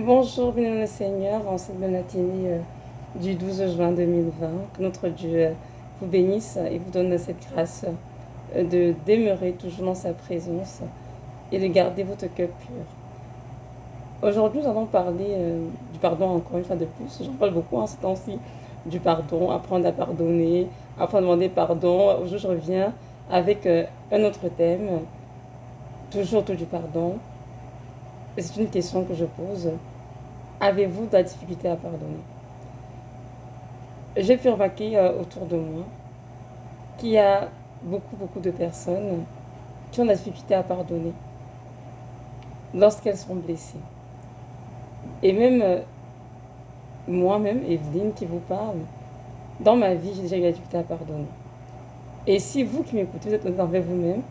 Bonjour, bien le Seigneur, en cette bonne matinée du 12 juin 2020. Que notre Dieu vous bénisse et vous donne cette grâce de demeurer toujours dans sa présence et de garder votre cœur pur. Aujourd'hui, nous allons parler du pardon encore une fois de plus. J'en parle beaucoup en ce temps-ci, du pardon, apprendre à pardonner, apprendre à demander pardon. Aujourd'hui, je reviens avec un autre thème, toujours autour du pardon. Et c'est une question que je pose. Avez-vous de la difficulté à pardonner? J'ai pu remarquer autour de moi qu'il y a beaucoup de personnes qui ont de la difficulté à pardonner lorsqu'elles sont blessées. Et même moi-même, Evelyne, qui vous parle, dans ma vie, j'ai déjà eu la difficulté à pardonner. Et si vous qui m'écoutez, vous êtes honnête envers vous-même,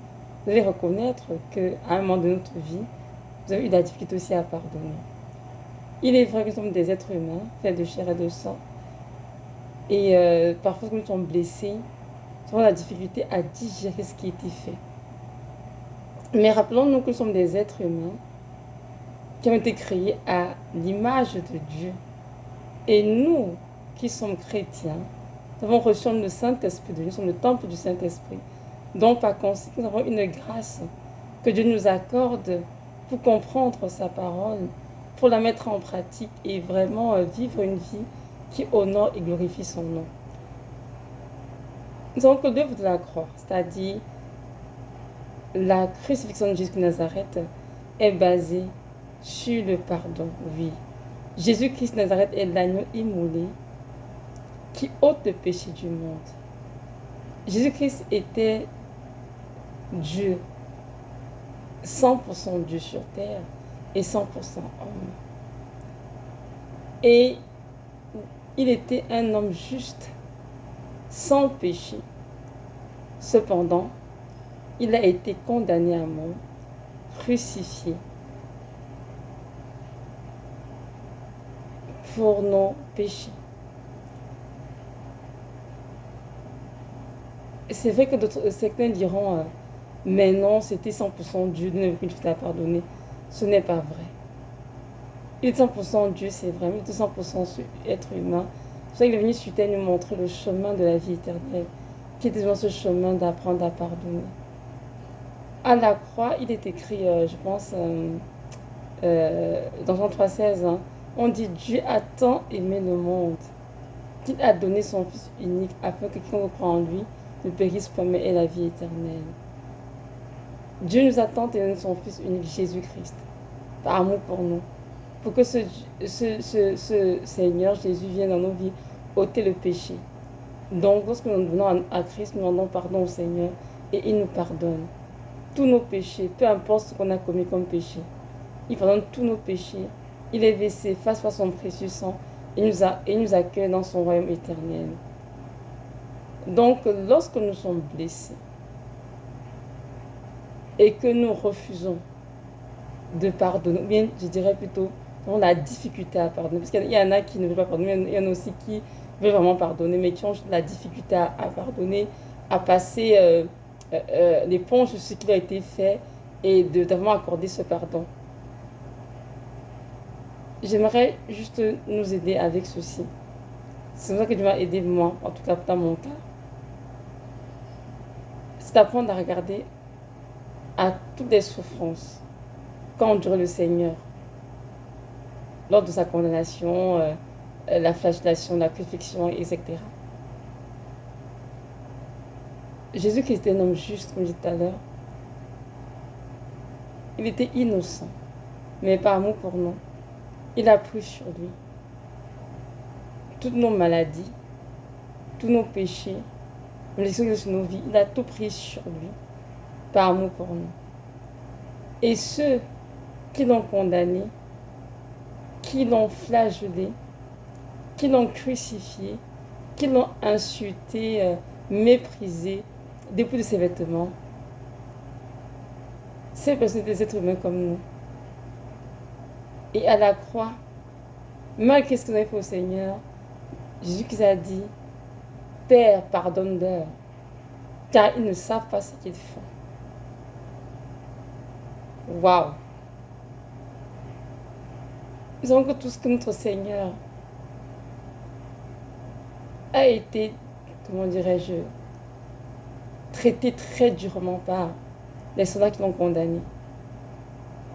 vous allez reconnaître qu'à un moment de notre vie, vous avez eu de la difficulté aussi à pardonner. Il est vrai que nous sommes des êtres humains, faits de chair et de sang. Et parfois, quand nous sommes blessés, nous avons la difficulté à digérer ce qui a été fait. Mais rappelons-nous que nous sommes des êtres humains qui ont été créés à l'image de Dieu. Et nous, qui sommes chrétiens, nous avons reçu le Saint-Esprit de Dieu, nous sommes le temple du Saint-Esprit. Donc, par conséquent, nous avons une grâce que Dieu nous accorde pour comprendre sa parole, pour la mettre en pratique et vraiment vivre une vie qui honore et glorifie son nom. Nous avons que l'œuvre de la croix, c'est-à-dire la crucifixion de Jésus de Nazareth, est basée sur le pardon, oui. Jésus-Christ de Nazareth est l'agneau immolé qui ôte le péché du monde. Jésus-Christ était Dieu, 100% Dieu sur terre et 100% homme. Et il était un homme juste, sans péché. Cependant, il a été condamné à mort, crucifié pour nos péchés. C'est vrai que certains diront, mais non, c'était 100% Dieu, il n'avait qu'une faute à pardonner. Ce n'est pas vrai. Il est 100% Dieu, c'est vrai, mais il est 100% être humain. C'est pour ça qu'il est venu sur terre nous montrer le chemin de la vie éternelle, qui était dans ce chemin d'apprendre à pardonner. À la croix, il est écrit, je pense, dans Jean 3,16, hein, on dit Dieu a tant aimé le monde qu'il a donné son Fils unique afin que quiconque croit en lui ne périsse pas mais ait la vie éternelle. Dieu nous a tant aimé son Fils unique, Jésus-Christ, par amour pour nous, pour que ce Seigneur Jésus vienne dans nos vies ôter le péché. Donc, lorsque nous venons à Christ, nous demandons pardon au Seigneur et il nous pardonne tous nos péchés, peu importe ce qu'on a commis comme péché. Il pardonne tous nos péchés. Il est versé face à son précieux sang et nous accueille dans son royaume éternel. Donc, lorsque nous sommes blessés et que nous refusons de pardonner, ou bien je dirais plutôt, on a la difficulté à pardonner, parce qu'il y en a qui ne veulent pas pardonner, il y en a aussi qui veulent vraiment pardonner, mais qui ont la difficulté à pardonner, à passer l'éponge sur ce qui a été fait et d'avoir accordé ce pardon. J'aimerais juste nous aider avec ceci. C'est pour ça que Dieu m'a aidé moi, en tout cas dans mon cas. C'est d'apprendre à regarder à toutes les souffrances quand endurait le Seigneur lors de sa condamnation, la flagellation, la crucifixion, etc. Jésus-Christ était un homme juste, comme je disais tout à l'heure. Il était innocent, mais par amour pour nous, il a pris sur lui toutes nos maladies, tous nos péchés, les choses de nos vies. Il a tout pris sur lui, par amour pour nous. Et ceux qui l'ont condamné, qui l'ont flagellé, qui l'ont crucifié, qui l'ont insulté, méprisé, dépouillé de ses vêtements, ces personnes étaient des êtres humains comme nous. Et à la croix, malgré ce qu'ils avaient fait au Seigneur, Jésus qui a dit, Père, pardonne-leur, car ils ne savent pas ce qu'ils font. Waouh! Nous savons que tout ce que notre Seigneur a été, comment dirais-je, traité très durement par les soldats qui l'ont condamné,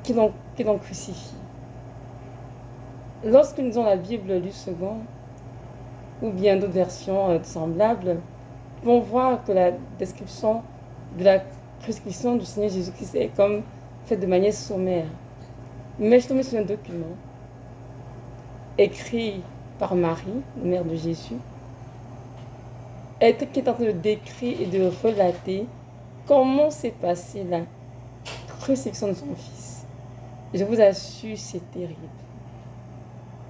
qui l'ont crucifié. Lorsque nous avons la Bible lue second, ou bien d'autres versions semblables, on voit que la description de la crucifixion du Seigneur Jésus-Christ est comme faite de manière sommaire. Mais je tombe sur un document écrit par Marie, mère de Jésus, qui est en train de décrire et de relater comment s'est passée la crucifixion de son fils. Et je vous assure, c'est terrible.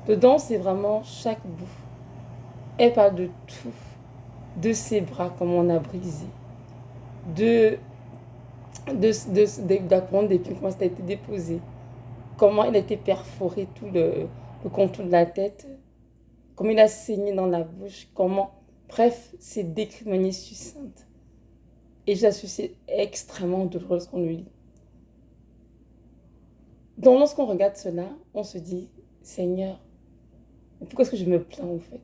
Dedans, c'est vraiment chaque bout. Elle parle de tout, de ses bras, comment on a brisé, la couronne d'épines, comment ça a été déposé, comment il a été perforé tout le contour de la tête, comment il a saigné dans la bouche, comment... Bref, c'est décrit de manière succincte. Et j'assure, c'est extrêmement douloureux lorsqu'on le lit. Donc lorsqu'on regarde cela, on se dit, Seigneur, pourquoi est-ce que je me plains au fait?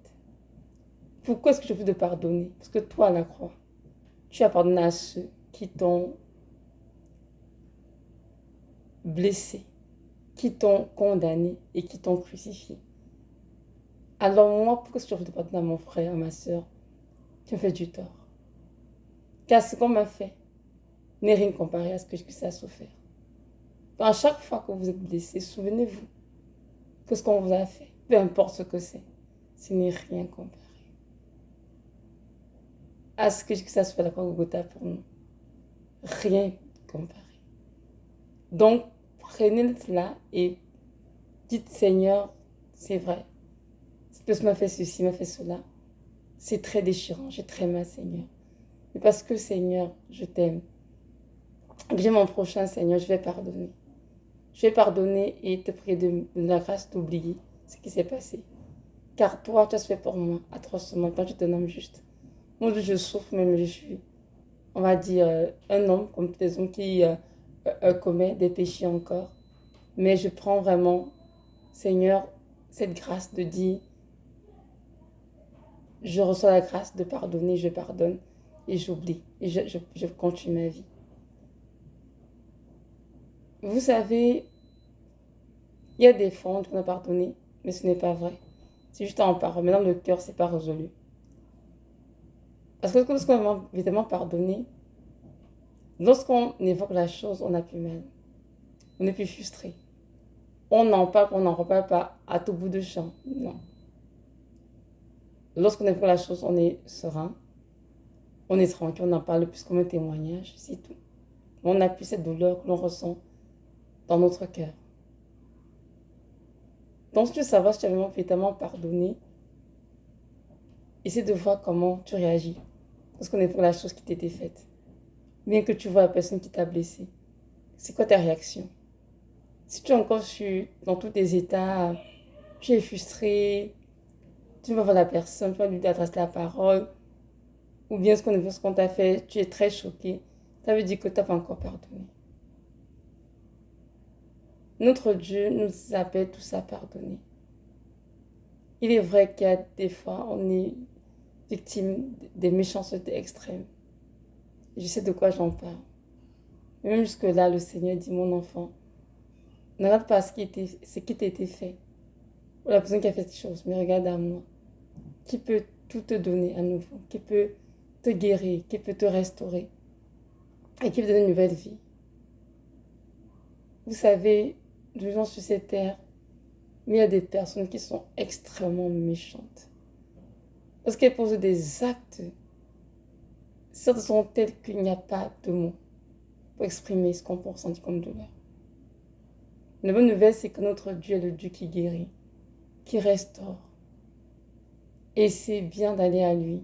Pourquoi est-ce que je veux te pardonner? Parce que toi, à la croix, tu as pardonné à ceux qui t'ont blessé, qui t'ont condamné et qui t'ont crucifié. Alors moi, pourquoi est-ce que je veux te pardonner à mon frère, à ma soeur? Tu me fais du tort. Car ce qu'on m'a fait n'est rien comparé à ce que ça a souffert. Donc à chaque fois que vous êtes blessé, souvenez-vous que ce qu'on vous a fait, peu importe ce que c'est, ce n'est rien comparé à ce que ça soit la croix de Golgotha pour nous. Rien comparé. Donc, prenez cela et dites, Seigneur, c'est vrai. Cette personne m'a fait ceci, m'a fait cela. C'est très déchirant, j'ai très mal, Seigneur. Mais parce que, Seigneur, je t'aime. J'ai mon prochain, Seigneur, je vais pardonner. Je vais pardonner et te prier de la grâce d'oublier ce qui s'est passé. Car toi, tu as fait pour moi atrocement. Toi, tu te nommes juste. Moi, je souffre, même je suis, on va dire, un homme, comme tous les hommes qui commet des péchés encore. Mais je prends vraiment, Seigneur, cette grâce de dire, je reçois la grâce de pardonner, je pardonne et j'oublie. Et je continue ma vie. Vous savez, il y a des fois qu'on a pardonné, mais ce n'est pas vrai. C'est juste en parole. Mais dans le cœur, ce n'est pas résolu. Parce que lorsqu'on a évidemment pardonné, lorsqu'on évoque la chose, on n'a plus mal. On n'est plus frustré. On n'en parle, on n'en reparle pas à tout bout de champ. Non. Lorsqu'on évoque la chose, on est serein. On est tranquille, on en parle plus comme un témoignage, c'est tout. On n'a plus cette douleur que l'on ressent dans notre cœur. Donc, si tu veux savoir si tu as vraiment véritablement pardonné, essaie de voir comment tu réagis lorsqu'on évoque la chose qui t'était faite. Bien que tu vois la personne qui t'a blessé. C'est quoi ta réaction? Si tu es encore dans tous tes états, tu es frustré, tu vas voir la personne, tu vas lui adresser la parole, ou bien ce qu'on t'a fait, tu es très choqué, ça veut dire que tu n'as pas encore pardonné. Notre Dieu nous appelle tous à pardonner. Il est vrai qu'il y a des fois, on est victime des méchancetés extrêmes. Je sais de quoi j'en parle. Mais même jusque-là, le Seigneur dit, mon enfant, ne regarde pas ce qui t'a été fait. Ou la personne qui a fait cette chose, mais regarde à moi. Qui peut tout te donner à nouveau, qui peut te guérir, qui peut te restaurer et qui peut te donner une nouvelle vie. Vous savez, nous vivons sur cette terre, mais il y a des personnes qui sont extrêmement méchantes. Parce qu'elles posent des actes, certes sont tels qu'il n'y a pas de mots pour exprimer ce qu'on peut ressentir comme douleur. La bonne nouvelle, c'est que notre Dieu est le Dieu qui guérit, qui restaure. Et c'est bien d'aller à lui,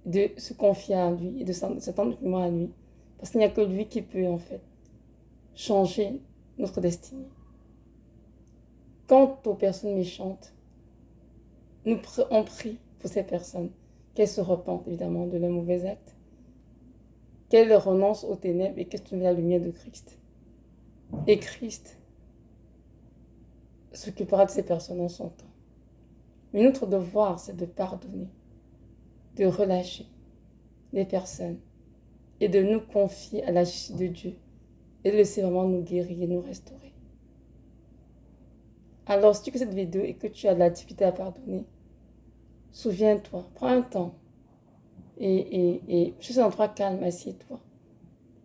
de se confier à lui et de s'attendre à lui. Parce qu'il n'y a que lui qui peut, en fait, changer notre destinée. Quant aux personnes méchantes, on prie pour ces personnes, qu'elles se repentent évidemment de leurs mauvais actes, qu'elles renoncent aux ténèbres et qu'elles trouvent la lumière de Christ. Et Christ s'occupera de ces personnes en son temps. Mais notre devoir, c'est de pardonner, de relâcher les personnes et de nous confier à la justice de Dieu et de laisser vraiment nous guérir et nous restaurer. Alors, si tu fais cette vidéo et que tu as de la difficulté à pardonner, souviens-toi, prends un temps et je suis en endroit calme, assieds-toi.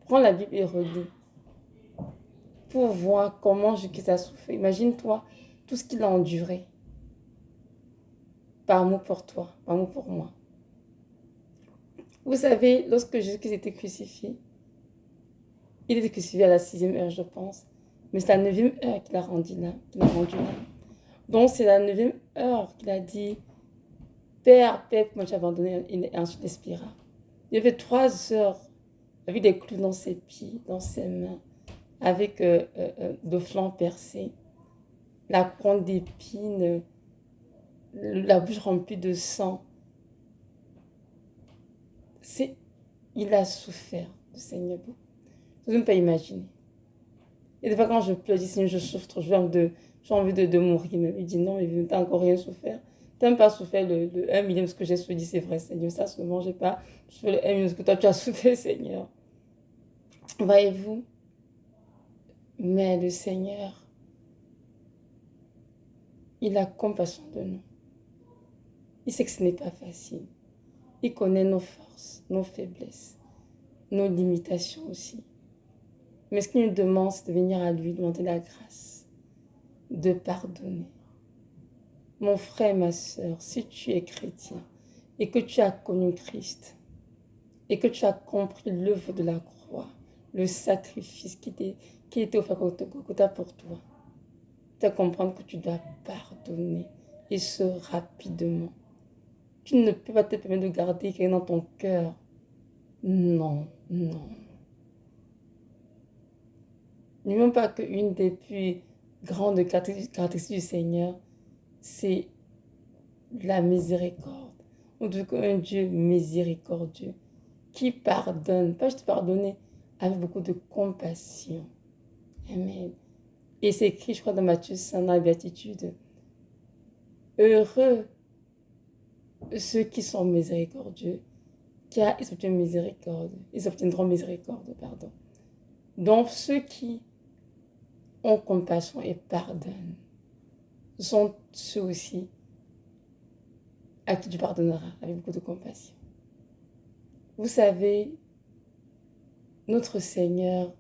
Prends la Bible et relis pour voir comment Jésus a souffert. Imagine-toi tout ce qu'il a enduré par amour pour toi, par amour pour moi. Vous savez, lorsque Jésus était crucifié, il était crucifié à la 6e heure, je pense, mais c'est à la 9e heure qu'il a rendu là. Donc c'est à la 9e heure qu'il a dit, Père, Père, moi j'ai abandonné, et ensuite il expira. Il y avait 3 heures avec des clous dans ses pieds, dans ses mains, avec de flancs percés, la couronne d'épines, la bouche remplie de sang. Il a souffert, le Seigneur. Je ne peux pas imaginer. Et des fois, quand je pleure, je dis, Seigneur, je souffre, j'ai envie de mourir. Mais il dit, non, mais tu n'as encore rien souffert. Tu n'as pas souffert le 1 millième de ce que j'ai souffert, c'est vrai, Seigneur. Ça, seulement, j'ai pas souffert le 1 millième de ce que toi, tu as souffert, Seigneur. Voyez-vous? Mais le Seigneur, il a compassion de nous. Il sait que ce n'est pas facile. Il connaît nos forces, nos faiblesses, nos limitations aussi. Mais ce qu'il nous demande, c'est de venir à lui, demander la grâce, de pardonner. Mon frère, ma soeur, si tu es chrétien et que tu as connu Christ et que tu as compris l'œuvre de la croix, le sacrifice qui était offert pour toi, tu vas comprendre que tu dois pardonner et ce rapidement. Tu ne peux pas te permettre de garder quelqu'un dans ton cœur. Non, non. N'oublions pas qu'une des plus grandes caractéristiques du Seigneur, c'est la miséricorde. On dit qu'un Dieu miséricordieux qui pardonne, pas juste pardonner, avec beaucoup de compassion. Amen. Et c'est écrit, je crois, dans Matthieu 5, dans la béatitude. Heureux ceux qui sont miséricordieux, car ils obtiendront miséricorde, pardon. Donc ceux qui ont compassion et pardonnent sont ceux aussi à qui tu pardonneras avec beaucoup de compassion. Vous savez, notre Seigneur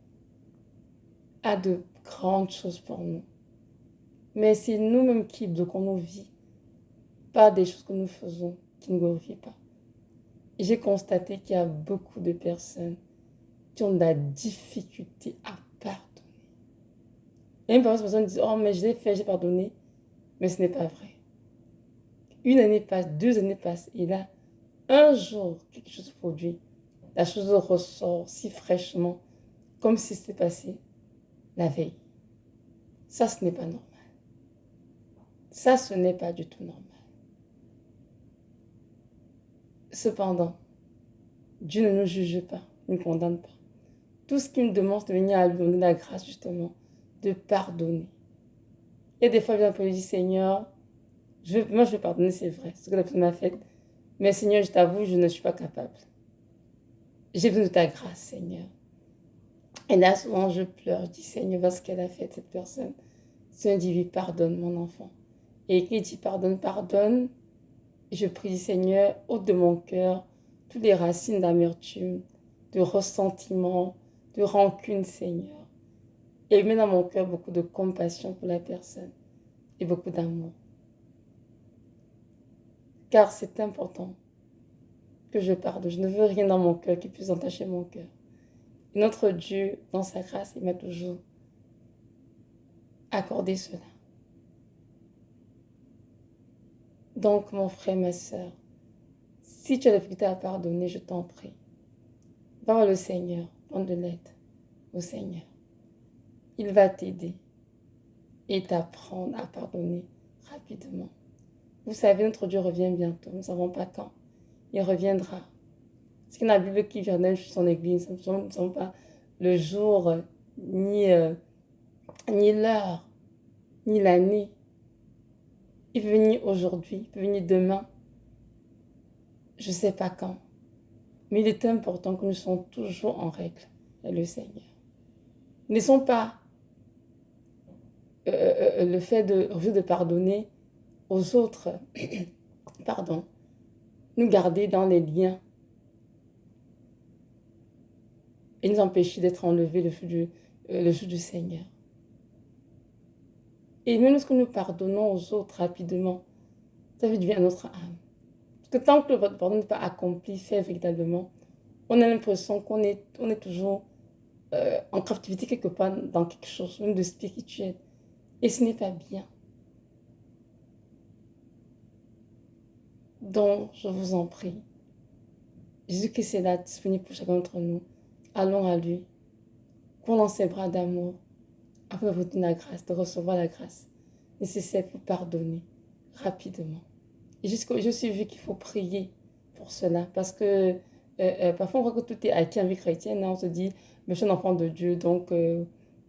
a de grandes choses pour nous. Mais c'est nous-mêmes qui bloquons nos vies par des choses que nous faisons qui ne glorifient pas. Et j'ai constaté qu'il y a beaucoup de personnes qui ont de la difficulté à pardonner. Et même parfois, ces personnes disent, oh, mais je l'ai fait, j'ai pardonné. Mais ce n'est pas vrai. Une année passe, 2 années passent, et là, un jour, quelque chose se produit. La chose ressort si fraîchement, comme si c'était passé la veille. Ça, ce n'est pas normal. Ça, ce n'est pas du tout normal. Cependant, Dieu ne nous juge pas, ne nous condamne pas. Tout ce qu'il nous demande, c'est de venir à lui donner la grâce, justement, de pardonner. Et des fois, il vient pour lui dire, Seigneur, moi je vais pardonner, c'est vrai, ce que la personne m'a fait. Mais Seigneur, je t'avoue, je ne suis pas capable. J'ai besoin de ta grâce, Seigneur. Et là, souvent, je pleure, je dis, Seigneur, vois ce qu'elle a fait, cette personne. Seigneur dit, oui, pardonne, mon enfant. Et qui dit, pardonne, pardonne. Et je prie, Seigneur, ôte de mon cœur toutes les racines d'amertume, de ressentiment, de rancune, Seigneur. Et mets dans mon cœur beaucoup de compassion pour la personne et beaucoup d'amour. Car c'est important que je pardonne. Je ne veux rien dans mon cœur qui puisse entacher mon cœur. Et notre Dieu, dans sa grâce, il m'a toujours accordé cela. Donc, mon frère, ma soeur, si tu as la difficulté à pardonner, je t'en prie. Va voir le Seigneur, demande de l'aide au Seigneur. Il va t'aider et t'apprendre à pardonner rapidement. Vous savez, notre Dieu revient bientôt. Nous ne savons pas quand. Il reviendra. C'est qu'il y a la Bible qui vient d'un son église. Nous ne savons pas le jour ni l'heure. ni l'année. Il peut venir aujourd'hui, il peut venir demain. Je ne sais pas quand. Mais il est important que nous soyons toujours en règle avec le Seigneur. Ne laissons pas le fait de pardonner aux autres, pardon, nous garder dans les liens et nous empêcher d'être enlevés le jour du Seigneur. Et même lorsque nous pardonnons aux autres rapidement, ça fait du bien à notre âme. Parce que tant que le pardon n'est pas accompli, fait véritablement, on a l'impression qu'on est toujours en captivité quelque part dans quelque chose, même de spirituel. Et ce n'est pas bien. Donc, je vous en prie, Jésus-Christ est là, disponible pour chacun d'entre nous. Allons à lui, courons dans ses bras d'amour, afin de obtenir la grâce, de recevoir la grâce nécessaire pour pardonner rapidement. Et je suis vu qu'il faut prier pour cela, parce que parfois on croit que tout est acquis en vie chrétienne, hein, on se dit, mais je suis un enfant de Dieu, donc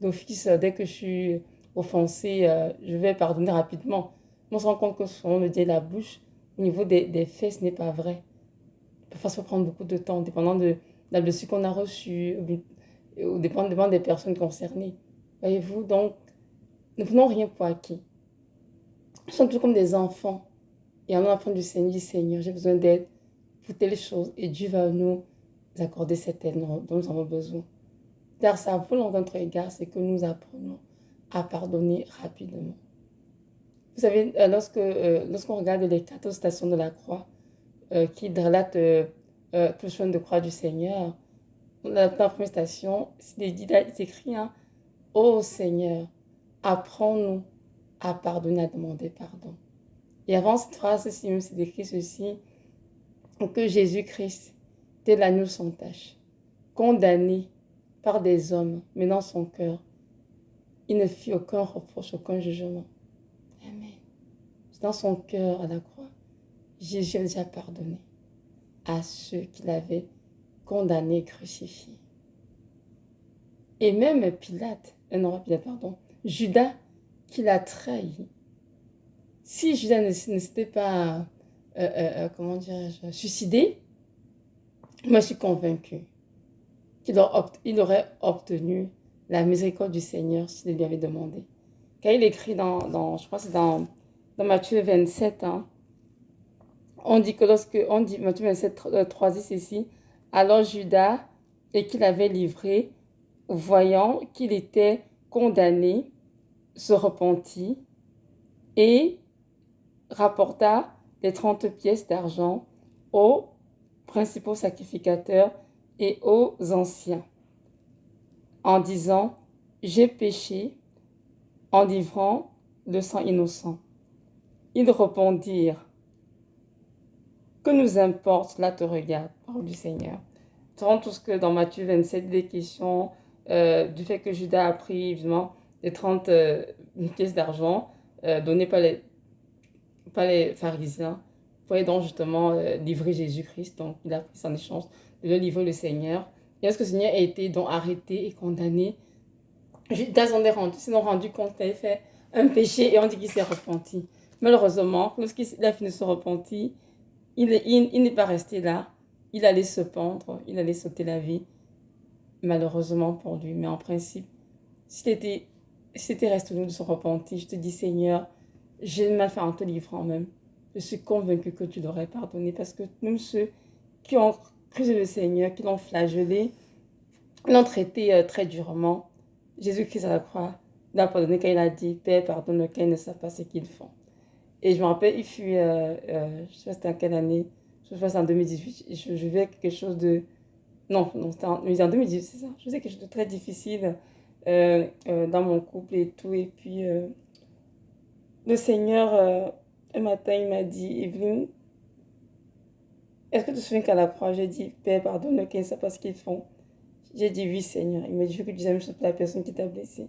d'office, dès que je suis offensé, je vais pardonner rapidement. On se rend compte que souvent on le dit à la bouche, au niveau des faits, ce n'est pas vrai. Parfois ça peut prendre beaucoup de temps, dépendant de la blessure qu'on a reçue, ou dépendant des personnes concernées. Voyez-vous, donc, ne prenons rien pour acquis. Nous sommes tous comme des enfants. Et en apprendre du Seigneur, dit Seigneur, j'ai besoin d'aide pour telle chose. Et Dieu va nous accorder cette aide dont nous avons besoin. Car sa volonté à notre égard, c'est que nous apprenons à pardonner rapidement. Vous savez, lorsqu'on regarde les 14 stations de la croix qui relatent tout le chemin de croix du Seigneur, la première station, c'est écrit, hein, ô Seigneur, apprends-nous à pardonner, à demander pardon. Et avant cette phrase, c'est écrit ceci, que Jésus-Christ, tel l'agneau sans tache, condamné par des hommes, mais dans son cœur, il ne fit aucun reproche, aucun jugement. Amen. Dans son cœur à la croix, Jésus a déjà pardonné à ceux qu'il avait condamnés et crucifiés. Et même Pilate, Judas, qui l'a trahi. Si Judas ne s'était pas, suicidé, moi je suis convaincue qu'il aurait obtenu la miséricorde du Seigneur s'il lui avait demandé. Car il écrit je crois que c'est dans Matthieu 27, hein, Matthieu 27, 3 dit ceci, alors Judas, et qu'il avait livré, voyant qu'il était condamné, se repentit et rapporta les 30 pièces d'argent aux principaux sacrificateurs et aux anciens, en disant, j'ai péché en livrant le sang innocent. Ils répondirent, que nous importe, là te regarde, parole du Seigneur. Tu rends tout ce que dans Matthieu 27, des questions du fait que Judas a pris évidemment les 30 pièces d'argent données par les pharisiens pour donc justement livrer Jésus-Christ. Donc il a pris son échange de le livrer le Seigneur. Et lorsque le Seigneur a été donc arrêté et condamné, Judas s'est rendu compte qu'il avait fait un péché et on dit qu'il s'est repenti. Malheureusement, lorsqu'il a fini de se repentir, il n'est pas resté là. Il allait se pendre, il allait sauter la vie. Malheureusement pour lui. Mais en principe, si c'était resté nous de se repentir, je te dis Seigneur, j'ai mal fait en te livrant même. Je suis convaincue que tu l'aurais pardonné parce que même ceux qui ont cru le Seigneur, qui l'ont flagellé, l'ont traité très durement. Jésus-Christ à la croix l'a pardonné quand il a dit Père, pardonne car ils ne savent pas ce qu'ils font. Et je me rappelle, il fut, je ne sais pas c'était en quelle année, je sais pas c'était en 2018, je vivais quelque chose de... Non, c'était en 2018, c'est ça. Je faisais quelque chose de très difficile dans mon couple et tout. Et puis, le Seigneur, un matin, il m'a dit, Evelyne, est-ce que tu te souviens qu'à la croix, j'ai dit, Père, pardonne-le, qu'ils ne savent pas ce qu'ils font. J'ai dit, oui, Seigneur. Il m'a dit, je veux que tu dises la même chose pour la personne qui t'a blessé.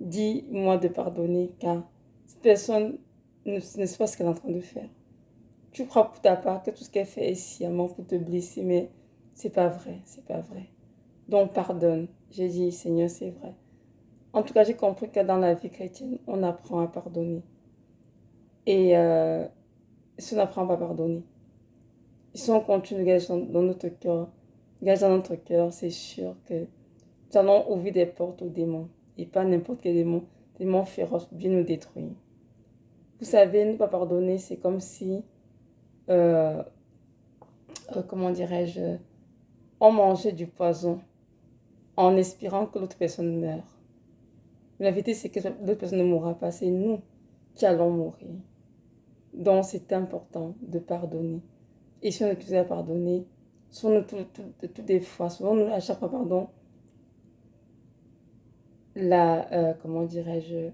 Dis-moi de pardonner, car cette personne ne sait pas ce qu'elle est en train de faire. Tu crois pour ta part que tout ce qu'elle fait est sciemment pour te blesser, mais c'est pas vrai, c'est pas vrai. Donc pardonne. J'ai dit, Seigneur, c'est vrai. En tout cas, j'ai compris que dans la vie chrétienne, on apprend à pardonner. Et si on n'apprend pas à pardonner, si on continue de garder dans notre cœur, c'est sûr que nous allons ouvrir des portes aux démons. Et pas n'importe quel démon. Des démons féroces viennent nous détruire. Vous savez, ne pas pardonner, c'est comme si, euh, comment dirais-je, on mangeait du poison en espérant que l'autre personne meure. Mais la vérité, c'est que l'autre personne ne mourra pas. C'est nous qui allons mourir. Donc, c'est important de pardonner. Et si on est tous à pardonner, souvent, toutes les fois, souvent, nous, à chaque fois, pardon, comment dirais-je,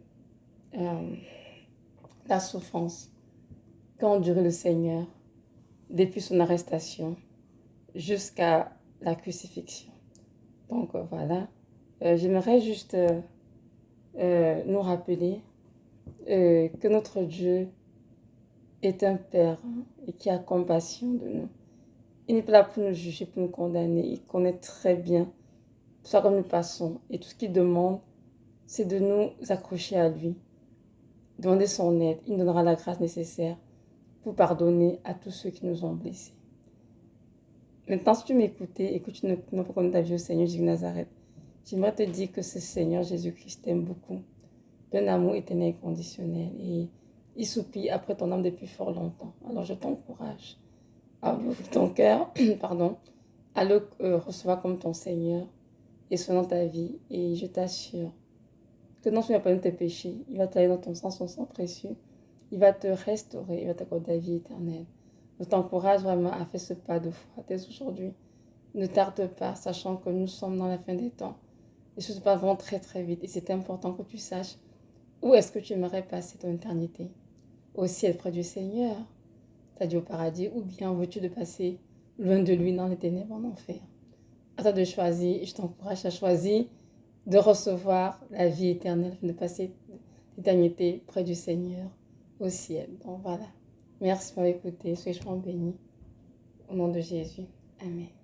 la souffrance qu'a enduré le Seigneur depuis son arrestation jusqu'à la crucifixion. Donc, voilà. J'aimerais juste nous rappeler que notre Dieu est un Père et qui a compassion de nous. Il n'est pas là pour nous juger, pour nous condamner. Il connaît très bien tout ça comme nous passons. Et tout ce qu'il demande, c'est de nous accrocher à lui, demander son aide. Il nous donnera la grâce nécessaire pour pardonner à tous ceux qui nous ont blessés. Maintenant, si tu m'écoutais et que tu n'as pas connu ta vie au Seigneur Jésus de Nazareth, j'aimerais te dire que ce Seigneur Jésus-Christ t'aime beaucoup, d'un amour éternel et conditionnel. Et il soupire après ton âme depuis fort longtemps. Alors je t'encourage à lui ouvrir ton cœur, pardon, à le recevoir comme ton Seigneur et selon ta vie. Et je t'assure que non seulement il va pardonner tes péchés, il va t'aller dans ton sang, son sang précieux, il va te restaurer, il va t'accorder la vie éternelle. Je t'encourage vraiment à faire ce pas de foi dès aujourd'hui. Ne tarde pas, sachant que nous sommes dans la fin des temps. Les choses vont très très vite et c'est important que tu saches où est-ce que tu aimerais passer ton éternité. Au ciel près du Seigneur, c'est-à-dire au paradis, ou bien veux-tu de passer loin de lui dans les ténèbres en enfer. À toi de choisir, je t'encourage à choisir de recevoir la vie éternelle, de passer l'éternité près du Seigneur au ciel. Donc voilà. Merci pour m'écouter, soyez bénis. Au nom de Jésus. Amen.